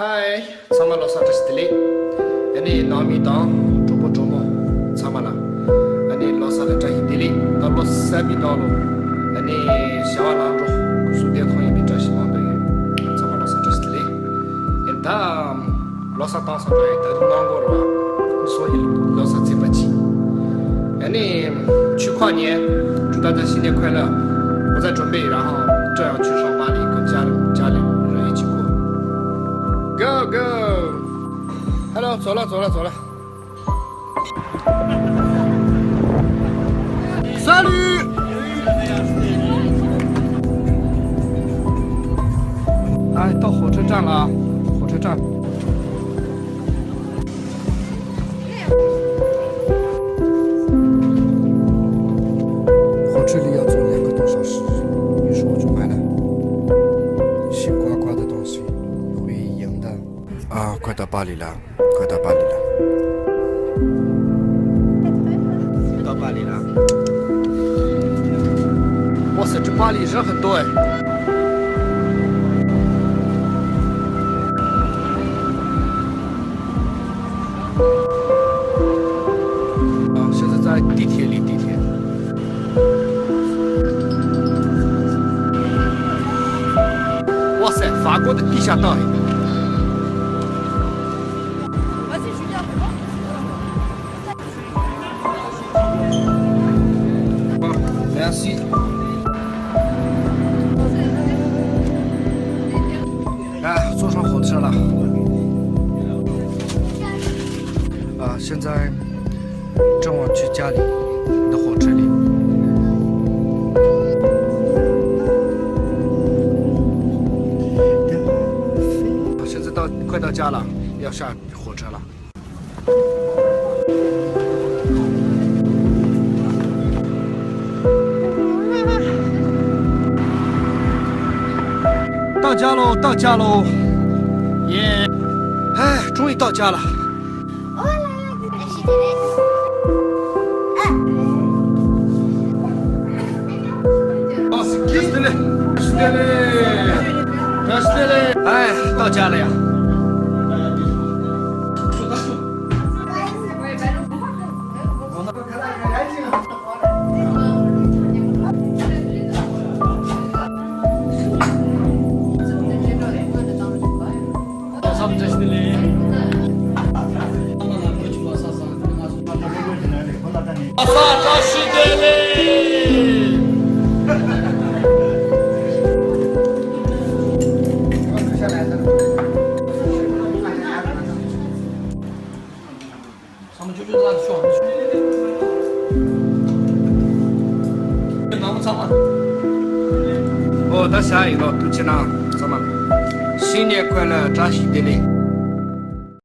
嗨，咱们老萨这是的嘞，你糯米当周末周末，咱们了，你老萨的这是的嘞，到了3米当了，你下完了之后，随便看一遍这些忙的，咱们老萨这是的嘞，他老萨当上来，他都难过了吧，所以老萨最不急，你去跨年，祝大家新年快乐，我在准备，然后这样去上巴黎跟家里人一起过。Go go，Hello， 走了。Salut。哎，到火车站了啊，火车站。火车里要坐2个多小时，于是我就买了新刮刮的东西。啊，快到巴黎了。到巴黎了。哇塞，这巴黎人很多哎。现在在地铁里。哇塞，法国的地下道哎。Merci。哎，坐上火车了。现在正往去家里的火车里。现在快到家了，要下火车了。到家喽！耶！哎，终于到家了。哎，到家了呀！哦，到下一个，杜吉郎，咱们新年快乐，扎西德勒。